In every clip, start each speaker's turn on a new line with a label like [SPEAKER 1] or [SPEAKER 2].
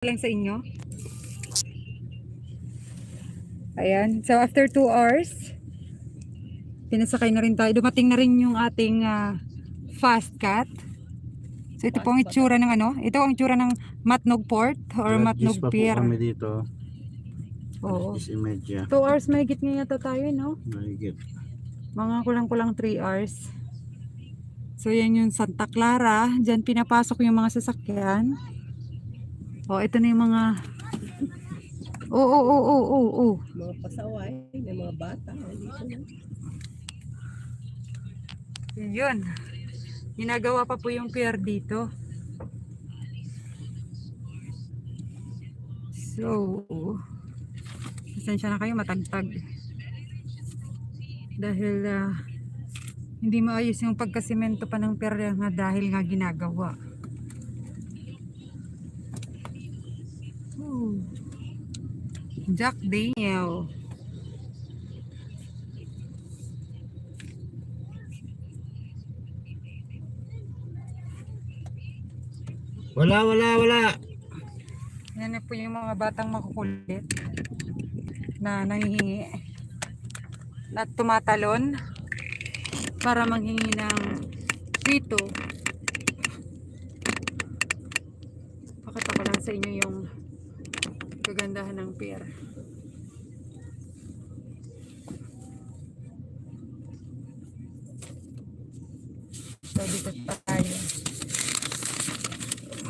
[SPEAKER 1] lang sa inyo. Ayan. So, after 2 hours, pinasakay na rin tayo. Dumating na rin yung ating fast cat. So, ito po ang itsura ng ano. Ito ang itsura ng Matnog Port or Matnog
[SPEAKER 2] Pa po
[SPEAKER 1] Pier.
[SPEAKER 2] kami dito.
[SPEAKER 1] Oo.
[SPEAKER 2] 10:30.
[SPEAKER 1] 2 hours mahigit nga yata tayo, no?
[SPEAKER 2] Mahigit.
[SPEAKER 1] Mga kulang-kulang 3 hours. So, yan yung Santa Clara. Diyan pinapasok yung mga sasakyan. Oh, ito na yung mga... Oo.
[SPEAKER 3] Mga pasaway, may mga bata.
[SPEAKER 1] Yun. Ginagawa pa po yung pier dito. So, pasensya na kayo, matagtag. Dahil hindi maayos yung pagkasimento pa ng pier nga dahil nga ginagawa. Jack Daniel.
[SPEAKER 2] Wala.
[SPEAKER 1] Yan na po yung mga batang makukulit na nangihingi at tumatalon para manghingi ng dito. Pakita ko lang sa inyo yung kagandahan ng pier. So dito pa tayo.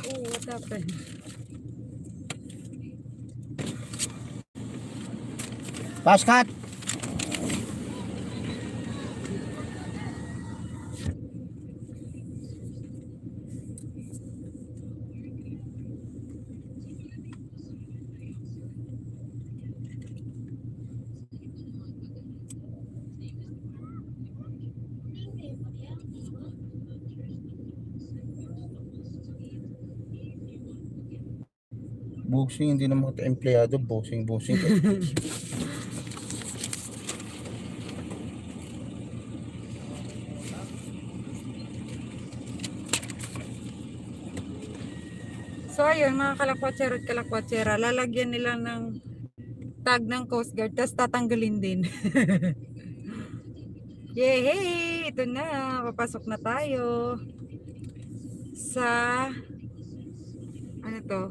[SPEAKER 1] Oh, what happened?
[SPEAKER 2] Paskat. Boxing, hindi naman kita empleyado. Boxing.
[SPEAKER 1] So ayun mga kalakwatsero at kalakwatsera, lalagyan nila ng tag ng Coast Guard tapos tatanggalin din. Yay! Ito na, papasok na tayo sa ano to?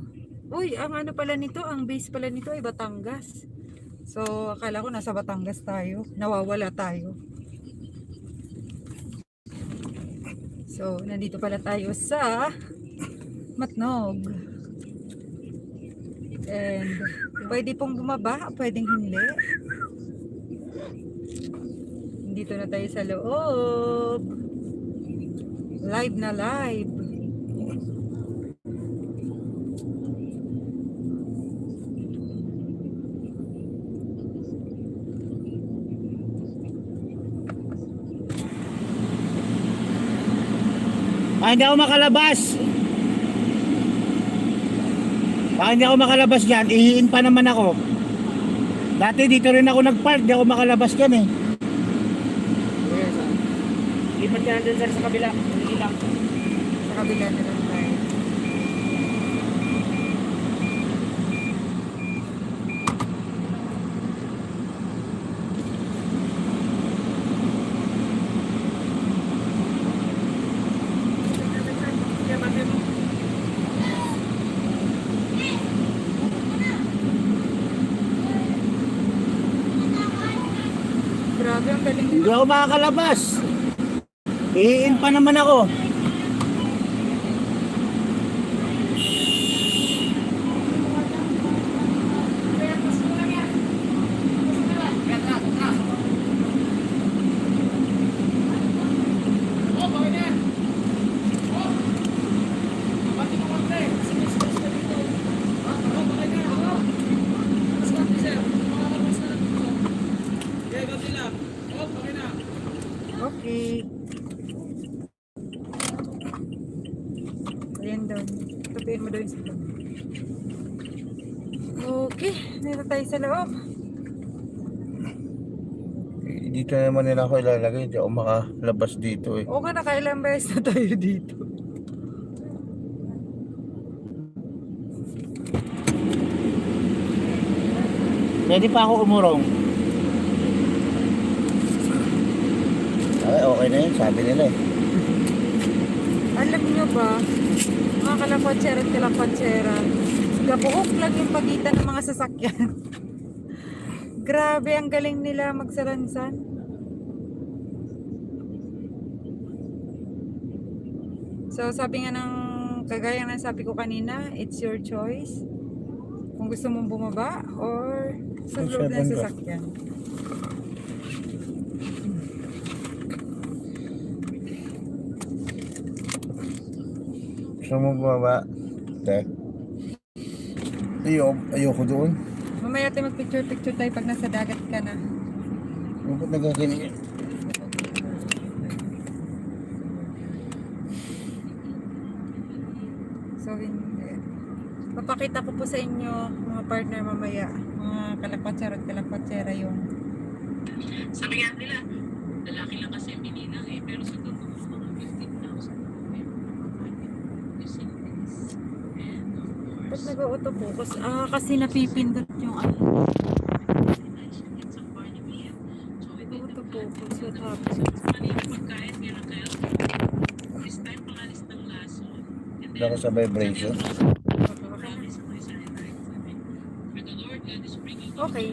[SPEAKER 1] Uy, ang ano pala nito, ang base pala nito ay Batangas. So akala ko nasa Batangas tayo, nawawala tayo. So nandito pala tayo sa Matnog. And pwede pong bumaba, pwedeng hindi. Dito na tayo sa loob. Live na live.
[SPEAKER 2] Hindi ako makalabas. Hindi ako makalabas dyan. Ihiin pa naman ako. Dati dito rin ako nagpark. Di ako makalabas dyan eh.
[SPEAKER 1] Yes.
[SPEAKER 3] Lipat ka na dun sir sa kabila. Ilang.
[SPEAKER 1] Sa kabila na lang tayo. Grabe, ang galing
[SPEAKER 2] Hindi
[SPEAKER 1] nila.
[SPEAKER 2] ako makakalabas. Ihiin pa naman ako.
[SPEAKER 1] Okay. Ayan doon. Tapiin mo doon sa loob. Okay. Dito tayo sa loob.
[SPEAKER 2] Dito naman nila ako ilalagay. Hindi ako makalabas dito eh.
[SPEAKER 1] Okay, nakailang beses na tayo dito.
[SPEAKER 2] Pwede pa ako umurong. Ay, okay na yun, sabi nila eh.
[SPEAKER 1] Alam nyo ba, mga kalakotsera at kalakotsera, gabuhok lang yung pagitan ng mga sasakyan. Grabe, ang galing nila magsalansan. So, sabi nga ng, kagaya ng sabi ko kanina, it's your choice. Kung gusto mong bumaba or sa loob ng sasakyan.
[SPEAKER 2] Gusto mo bumaba? Okay. Ayoko doon.
[SPEAKER 1] Mamaya tayo mag-picture-picture tayo pag nasa dagat ka na.
[SPEAKER 2] Ba't nagkakinig?
[SPEAKER 1] So, hindi. Papakita ko po sa inyo, mga partner mamaya, mga kalakotsera at kalakotsera yung
[SPEAKER 4] Sabi nga nila, lalaki lang kasi ang bininang eh, pero sa totoo mga 15,000
[SPEAKER 1] ba't nag-autofocus? Ah, kasi napipindot yung ano. Autofocus, what happened?
[SPEAKER 4] pagkain, meron kayo. This time, pangalis ng laso. And
[SPEAKER 2] Ako sa vibration.
[SPEAKER 4] promise of my son and I, sabi, for the Lord God is bringing you
[SPEAKER 1] Okay.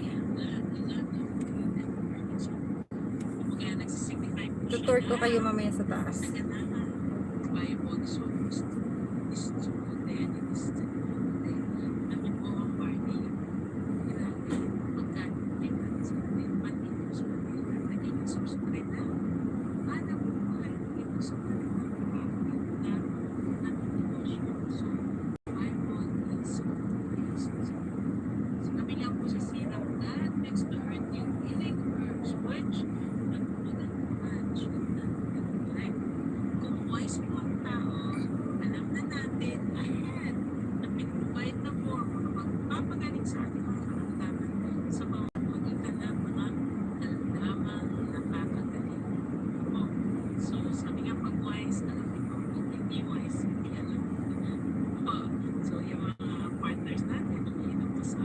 [SPEAKER 4] kaya nagsisignify po siya
[SPEAKER 1] Tutor ko kayo mamaya sa taas.
[SPEAKER 4] na kailangan viable souls is to then it is to namin po ang party kailangan pagkakitan sa atin pati po sa atin naging subscribe na paano po buhay ito sa atin na negosyo so viable is so kami lang po sa sinang that makes the earth yung healing herbs which kung wise po ang tao, alam na natin, ayan, na pinrovide na po ang mga magpapagaling sa ating mga karamdaman sa mga magitan ng mga karamdamang nakakagaling po. So, sabi nga pag wise, alam din po, kung hindi wise, hindi alam po. So, yung mga partners natin, nakikita po sa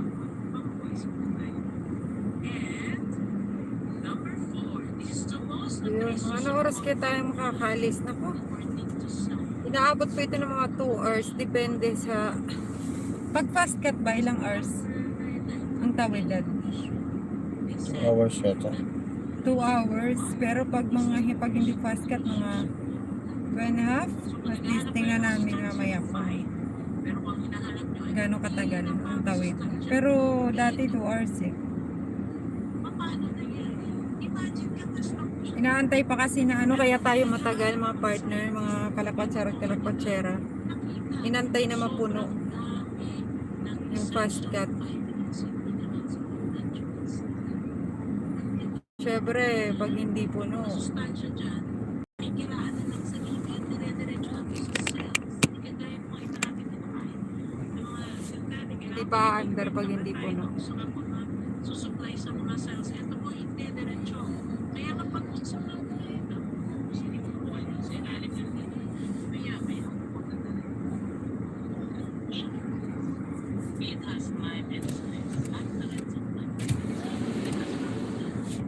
[SPEAKER 4] pag wise po tayo. And, number 4, this is the most
[SPEAKER 1] Yun, ano oras kaya tayo makakalis? Nako, inaabot po ito ng mga 2 hours. Depende sa... Pag fast cut ba, ilang hours? Ang tawid
[SPEAKER 2] 2 hours yata.
[SPEAKER 1] 2 hours. Pero pag hindi fast cut, mga 2.5. At least tingnan namin mamaya po. Gano'ng katagal ang tawid. Pero dati 2 hours eh. Inaantay pa kasi na ano kaya tayo matagal mga partner, mga kalakotsera at kalakotsera. Inantay na mapuno yung fast cut. Syempre, pag hindi puno, hindi pa under pag hindi puno.
[SPEAKER 4] Susupply sa mga cells. Ito po hindi diretso. Kaya kapag sa mga ito, sinipuan yung sa ilalim ng ito. Kaya may it has time and space. At the rest of time.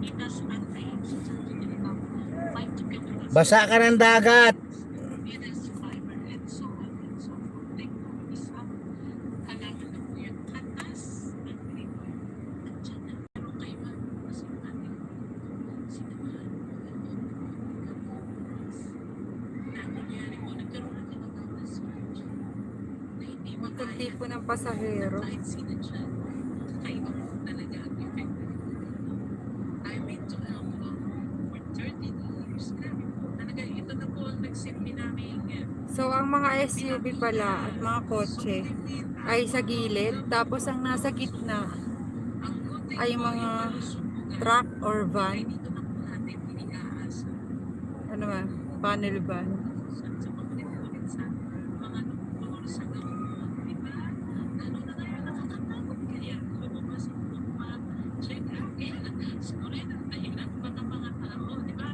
[SPEAKER 4] It has fight together.
[SPEAKER 2] Basa ka ng dagat!
[SPEAKER 4] It has fiber and so on and so forth. Like, isa, halaman na po yan. Katas ng river. At dyan na. Pero kayo man, kasi natin, sinamahan mo nangyari po, nagkaroon ng tinatawag na surge. Na hindi
[SPEAKER 1] Magkundi po ng pasahero.
[SPEAKER 4] kahit sino dyan. Kakaiba po talaga ang effect. I've been to Alpha for 30 years. Grabe po. Talaga, ito na po ang nagsimpi namin.
[SPEAKER 1] So, ang mga SUV pala at mga kotse ay sa gilid. Tapos, ang nasa gitna ay mga truck or van.
[SPEAKER 4] Dito na po natin iniaasa.
[SPEAKER 1] Ano ba? Panel van.
[SPEAKER 4] Sa pagkulit sa mga doktor, sa gamot, di ba? Ano na tayo nakakatakot kaya lumabas ang check up. Kaya siguro yun ang dahilan pa ng mga tao, di ba?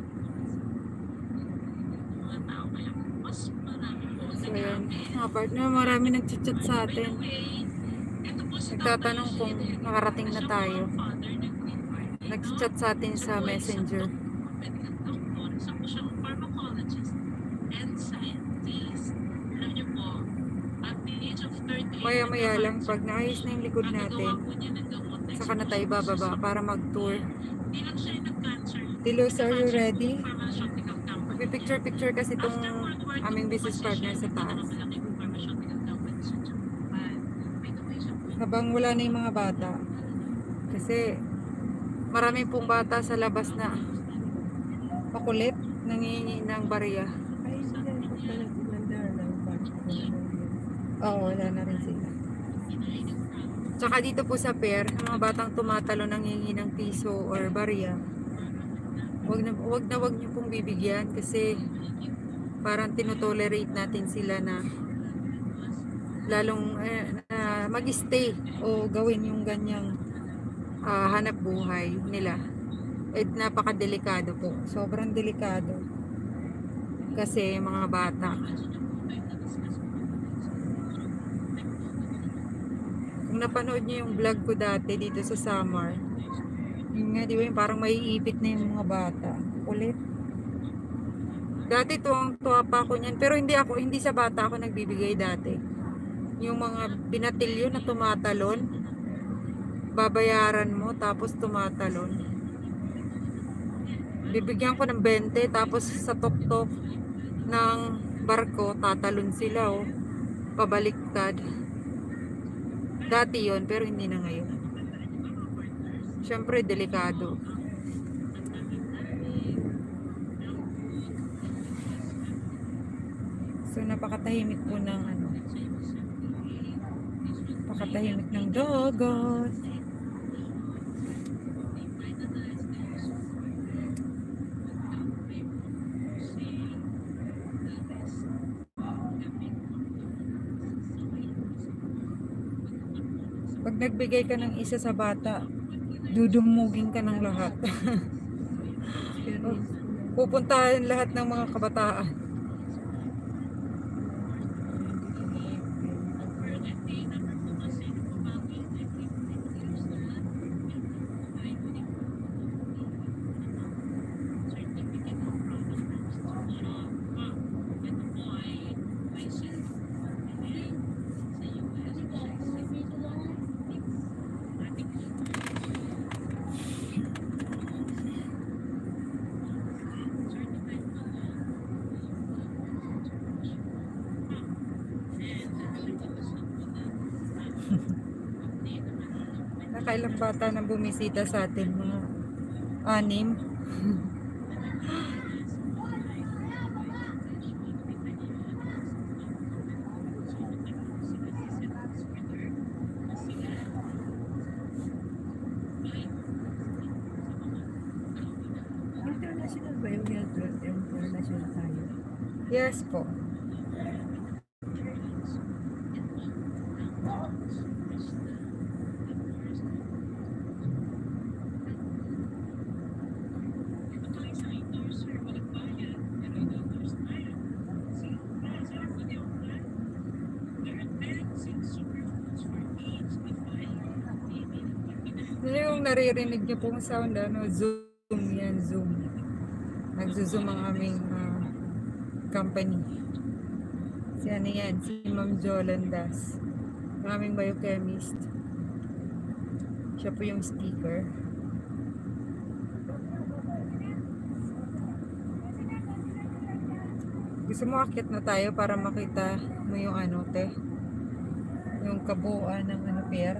[SPEAKER 4] Mga tao kaya mas marami po
[SPEAKER 1] So, yan. Mga partner, marami nag-chat sa atin.
[SPEAKER 4] Ito po
[SPEAKER 1] Nagtatanong kung nakarating na tayo. Nag-chat sa atin sa messenger.
[SPEAKER 4] Ako siyang pharmacologist and scientist. Alam niyo po, at the age of 38,
[SPEAKER 1] Maya-maya lang pag naayos na yung likod natin,
[SPEAKER 4] po niya ng gamot na
[SPEAKER 1] saka na tayo bababa para mag-tour.
[SPEAKER 4] Di lang siya yung nag-cancer.
[SPEAKER 1] Tilos, are you ready?
[SPEAKER 4] Pharmaceutical company.
[SPEAKER 1] Magpipicture-picture kasi itong
[SPEAKER 4] After World War II,
[SPEAKER 1] aming business partner sa taas.
[SPEAKER 4] malaki pong pharmaceutical company sa Japan. May kamay siya po.
[SPEAKER 1] Habang wala na yung mga bata. Kasi marami pong bata sa labas na pakulit, nangingi ng barya.
[SPEAKER 3] Ay, sila yung pagkalag-ganda ng batch ko.
[SPEAKER 1] Oo, wala na rin sila. Tsaka dito po sa pier, ang mga batang tumatalo nangingi ng piso or barya, wag niyo pong bibigyan kasi parang tinotolerate natin sila na lalong mag-stay o gawin yung ganyang hanap buhay nila. At napakadelikado po. Sobrang delikado. Kasi mga bata. Kung napanood niyo yung vlog ko dati dito sa Samar, yun nga, di ba yung parang maiipit na yung mga bata. Kulit. Dati tuwang-tuwa pa ako niyan. Pero hindi sa bata ako nagbibigay dati. Yung mga binatilyo na tumatalon, babayaran mo tapos tumatalon. Bibigyan ko ng 20 tapos sa tuktok ng barko tatalon sila pabaliktad. Dati yon pero hindi na ngayon. Syempre delikado. So napakatahimik po ng napakatahimik ng dagat. Pag nagbigay ka ng isa sa bata, dudumugin ka ng lahat. Pupuntahan lahat ng mga kabataan. Nakailang bata na bumisita sa atin, mga 6.
[SPEAKER 3] International ba yung health? International tayo.
[SPEAKER 1] Yes po. Yung naririnig niyo pong sound, Zoom yan, Zoom. Nagzo-zoom ang aming company. Si yan, si Ma'am Jolandas, ang aming biochemist. Siya po yung speaker. Gusto mo akit na tayo para makita mo yung yung kabuuan ng pier?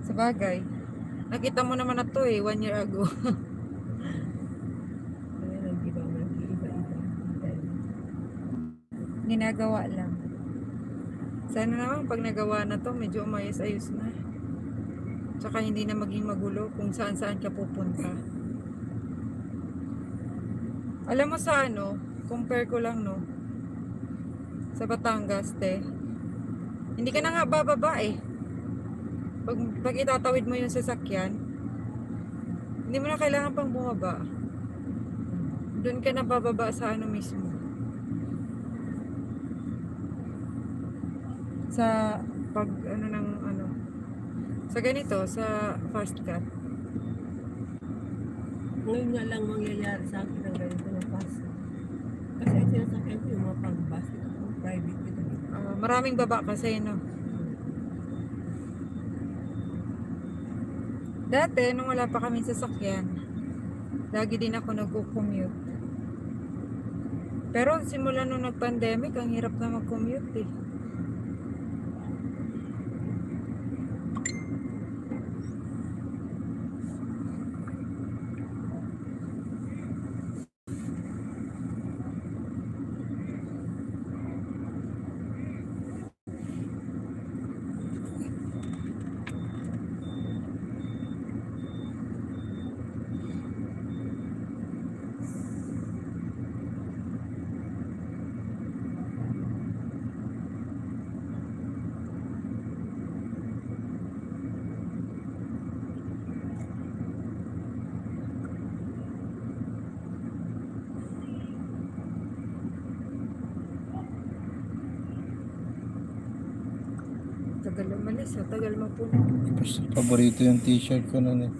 [SPEAKER 1] Sa bagay, nakita mo naman na to 1 year ago. Ginagawa lang. Sana naman pag nagawa na to, medyo umayos-ayos na. Tsaka hindi na maging magulo kung saan-saan ka pupunta. Alam mo sa compare ko lang sa Batangas, hindi ka na nga bababa Pag itatawid mo yung sasakyan, hindi mo na kailangan pang bumaba. Doon ka na bababa sa mismo. Sa Pag ano ng ano. Sa ganito, sa fast cut.
[SPEAKER 3] Ngayon nga lang mangyayari sa akin ang ganito ng pasa. Kasi ang sinasakyan ko yung mga pang-bus. Ito po, private ito.
[SPEAKER 1] Maraming baba kasi, no? Dati, nung wala pa kami sasakyan, lagi din ako nag-commute. Pero simula nung nag-pandemic, ang hirap na mag-commute eh. Tagal umalis, tagal mapuno.
[SPEAKER 5] Tapos, paborito yung t-shirt ko nun eh.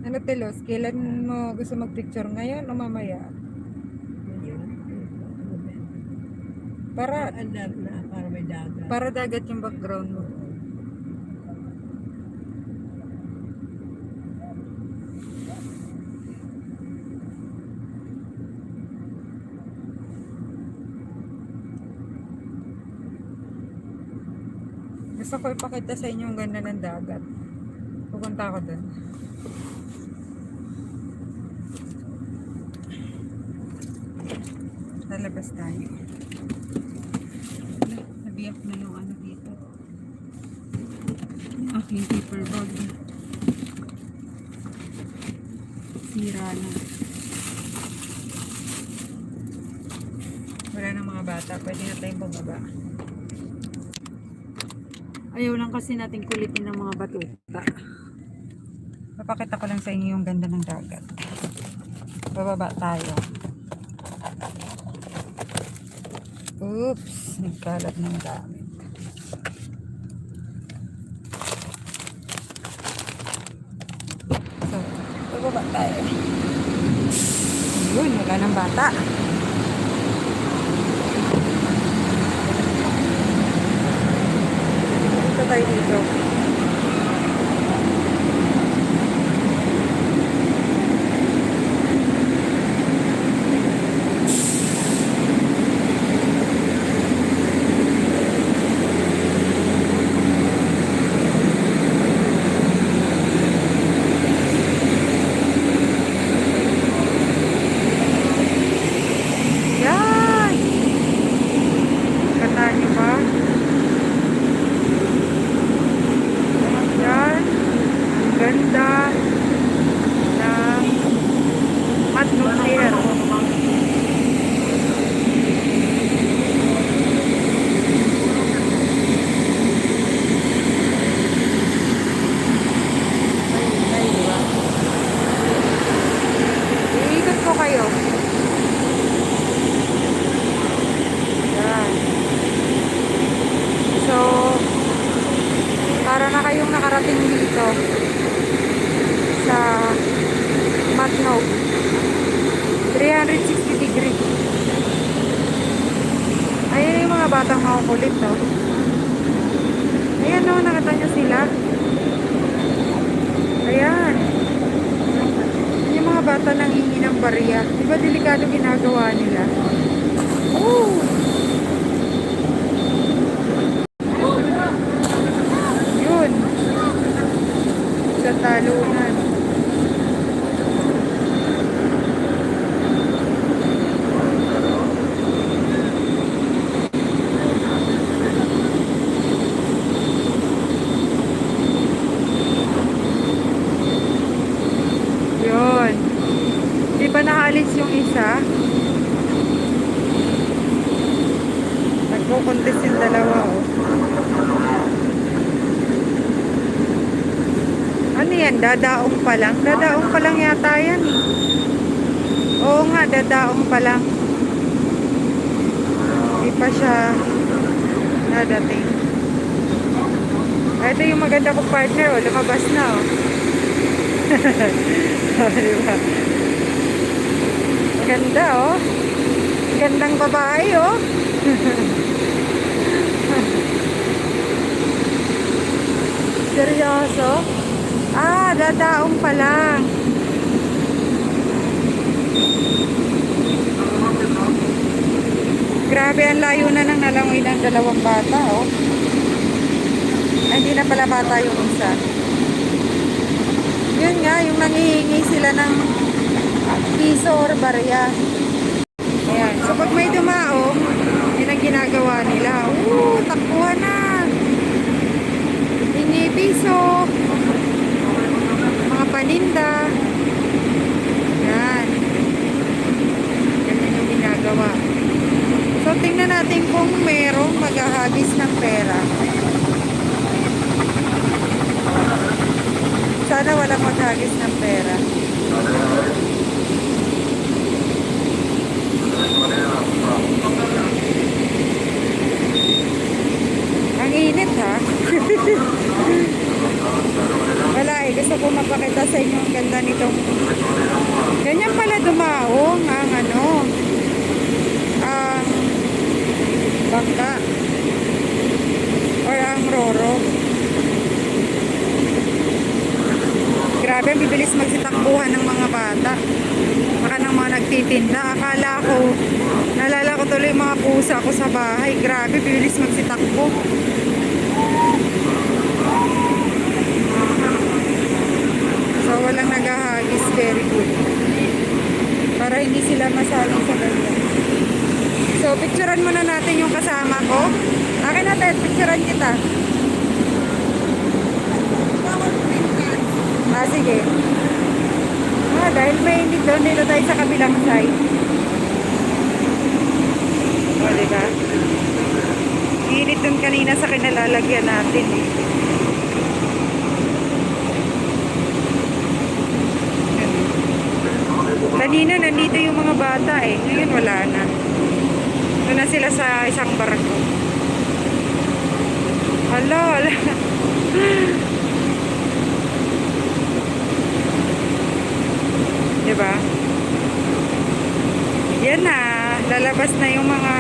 [SPEAKER 1] Ano Telos, kailan mo gusto mag-picture ngayon o mamaya? Para
[SPEAKER 3] Andar na para may dagat.
[SPEAKER 1] para dagat yung background mo. Gusto ko ipakita sa inyo ang ganda ng dagat. Pupunta ako dun. Lalabas tayo. Nabiyak na yung ano dito. Yung aking paper bag. Sira na. Wala na mga bata. Pwede na tayong bumaba. Ayaw lang kasi natin kulitin ng mga batuta. Papakita ko lang sa inyo yung ganda ng dagat. Bababa tayo. Oops, nagkalat ng gamit. So, bababa tayo. Yun, wala ng bata. Dito tayo dito. Yan! Ganda niyo ba? Yan. Ang ganda ng atmosphere. Ay, diba? Iikot ko kayo. Yan. So, para na kayong nakarating dito sa Matnog 360 degree. Ayan yung mga batang makukulit, no? Ayan, no, nakita nyo sila. Ayan. Yung mga bata nangingi ng barya. Diba delikado ginagawa nila? Oh! Yun. Sa talungan. Yun. Di ba naalis yung isa? Nagko-contest yung dalawa, oh. Ano yan? Dadaong pa lang? Dadaong pa lang yata yan. Oo nga, dadaong pa lang. pa siya nadating. Ito yung maganda kong partner, oh. Lumabas na, oh. Oh, diba? Ganda, oh. Gandang babae, oh. Seryoso? Ah, dadaong pa lang. Grabe, ang layo na ng nalangoy ng dalawang bata, oh. Ay, hindi na pala bata yung isa. Yun nga, yung nangihingi sila ng piso or barya. Ayan. So, pag may dumaong, yun ang ginagawa nila. Takbuhan na. Hingi piso. Mga paninda. Yan. Ganyan yung ginagawa. So, tingnan natin kung merong maghahagis ng pera. Sana walang maghagis ng pera. Ang init, ha? Wala eh. Gusto ko mapakita sa inyo ang ganda nitong... Ganyan pala dumaong ang ano... ang bangka or ang roro. Grabe, ang bibilis magsitakbuhan ng mga bata. Baka ng mga nagtitinda. Akala ko, nalala ko tuloy yung mga pusa ko sa bahay. Grabe, bibilis magsitakbo. So, walang naghahagis. Very good. Para hindi sila masaling sa ganyan. So, picturean muna natin yung kasama ko. Akin natin, picturean kita. Ah, sige. Ah, dahil may init doon, dito tayo sa kabilang side. O, diba? Init doon kanina sa kinalalagyan natin eh. Kanina nandito yung mga bata eh. Ngayon wala na. Doon na sila sa isang barko. Hala, hala. Diba? Yan na. Lalabas na yung mga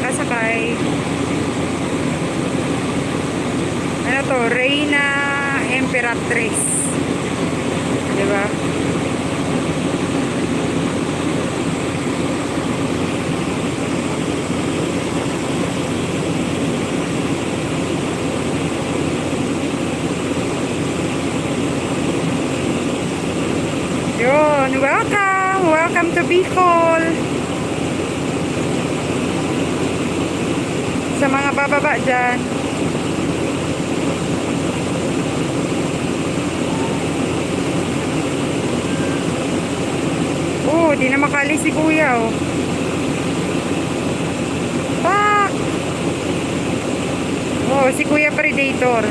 [SPEAKER 1] nakasakay. Ano to? Reina Emperatriz. Diba? Yun, welcome! Welcome to Bicol! Sa mga bababa dyan. Di na makali si kuya, oh. Pak! Oh, si kuya predator.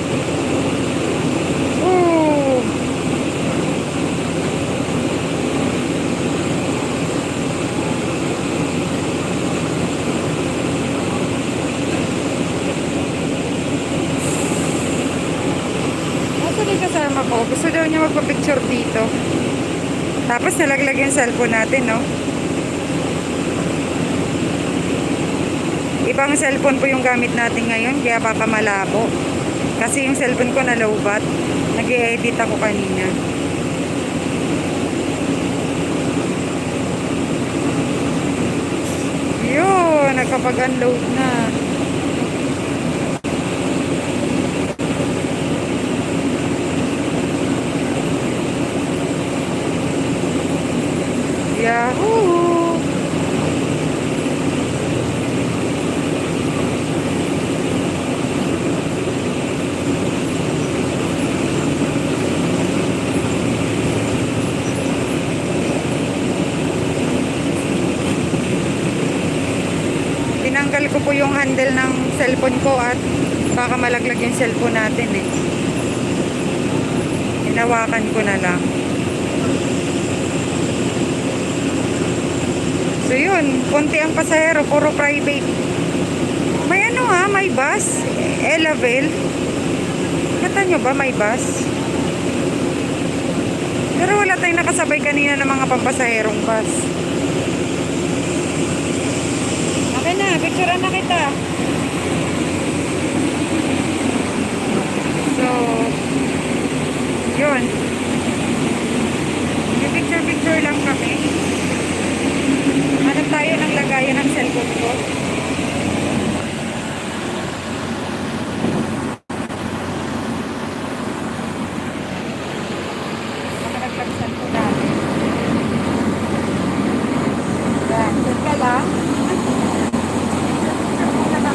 [SPEAKER 1] Kasama ko, gusto daw niya magpa-picture dito. Tapos nalaglag yung cellphone natin, no? Ibang cellphone po yung gamit natin ngayon, kaya papamalabo. Kasi yung cellphone ko na low-bat. Nag-e-edit ako kanina. Yun, nagkapag-unload na. Yahoo! Tinanggal ko po yung handle ng cellphone ko at baka malaglag yung cellphone natin eh. Hinawakan ko na lang. So yun, konti ang pasahero, puro private. May ano ha, may bus, Elavel. Kata nyo ba may bus? Pero wala tayong nakasabay kanina ng mga pampasaherong bus. Okay na, picturean na kita. So, yun. Picture lang kami. Hanap tayo ng lagayan ng cellphone ko. Makalagpagsan ko natin. Yan, dyan ka lang. Dyan ka lang.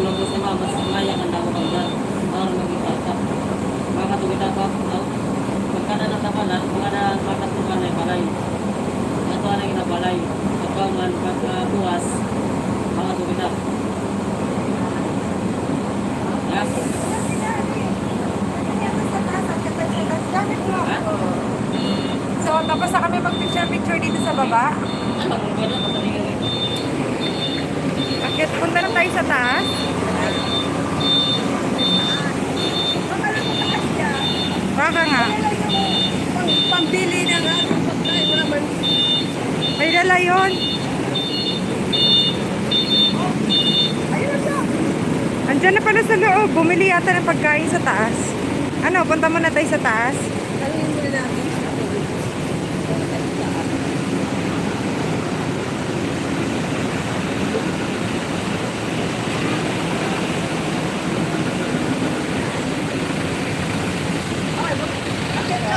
[SPEAKER 3] Tulong ko sa mama, mas maya ang daw ko na. Ang magkita. Mga tubita pa. Pagkada na tapala, mga na makatukan na balay. Ito ang ginabalay. Kapag man pagbuwas, mga tubita. Yes.
[SPEAKER 1] So, tapos na kami mag-picture dito sa baba. Akit, punta na tayo sa taas. Baka nga.
[SPEAKER 3] Pambili na nga. Pagkain mo naman.
[SPEAKER 1] May dala yun. Andyan na pala sa loob. Bumili yata ng pagkain sa taas. Ano, punta muna tayo sa taas.
[SPEAKER 3] Talingin mo na natin.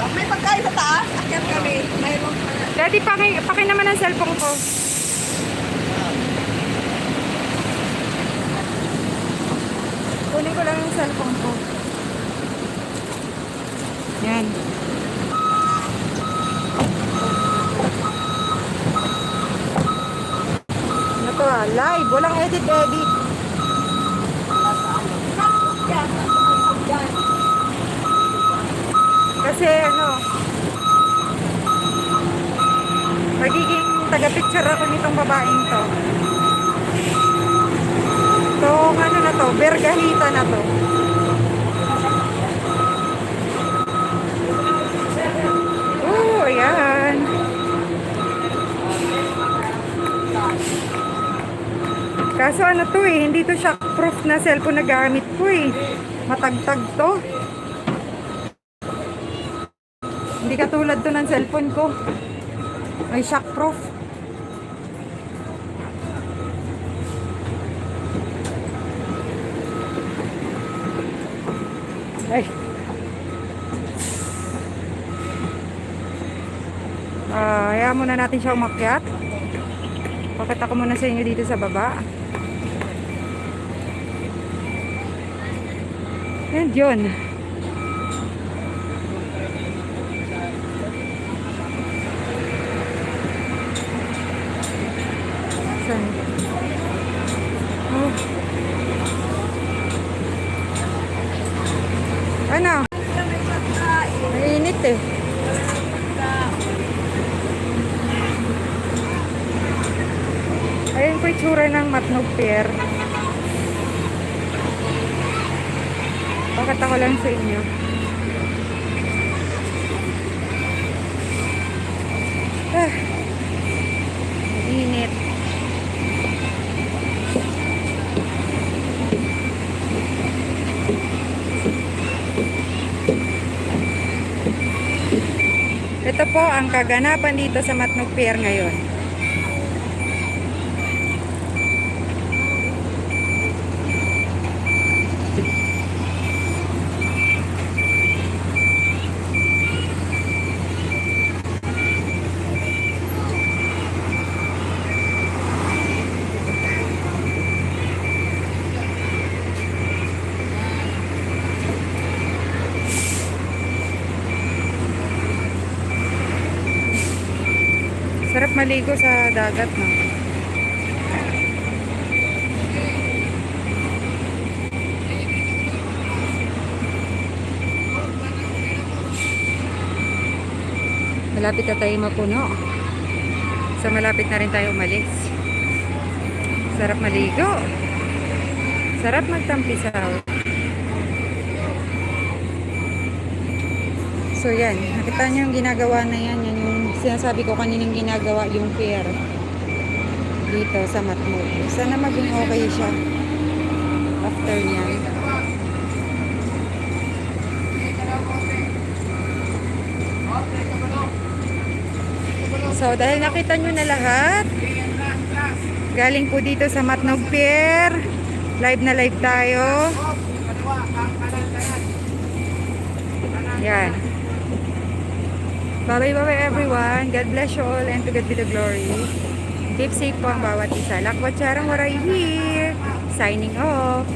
[SPEAKER 3] May pagkain sa taas. Akyat kami. Mayroon pa na.
[SPEAKER 1] Daddy, paki naman ang cellphone ko. Kunin ko lang yung cellphone ko. Yan. Ano to live. Walang edit-edit. Kasi ano, magiging taga-picture ako nitong babaeng to. Itong ano na to, bergahita na to. Ayan. Kaso ano to hindi to shockproof na cellphone na gamit ko Matagtag to. Hindi katulad to ng cellphone ko. May shockproof. Ay. Hayaan muna natin siya umakyat. Pakita ko muna sa inyo dito sa baba. And yun. Saan? Oh. Ano? Mainit Ayan po itsura ng Matnog Pier. Pakita ko lang sa inyo. Init. Ito po ang kaganapan dito sa Matnog Pier ngayon. Sarap maligo sa dagat, no? Malapit na tayo mapuno. So malapit na rin tayo umalis. Sarap maligo. Sarap magtampisaw. So yan, nakita niyo yung ginagawa na yan. Yan yung sinasabi ko kaninang ginagawa yung pier dito sa Matnog. Sana maging okay siya after niyan. So dahil nakita nyo na lahat, galing po dito sa Matnog Pier, live na live tayo. Yan. Bye bye everyone. God bless you all and to God be the glory. Keep safe po ang bawat isa. Lakwatsarang waray here. Signing off.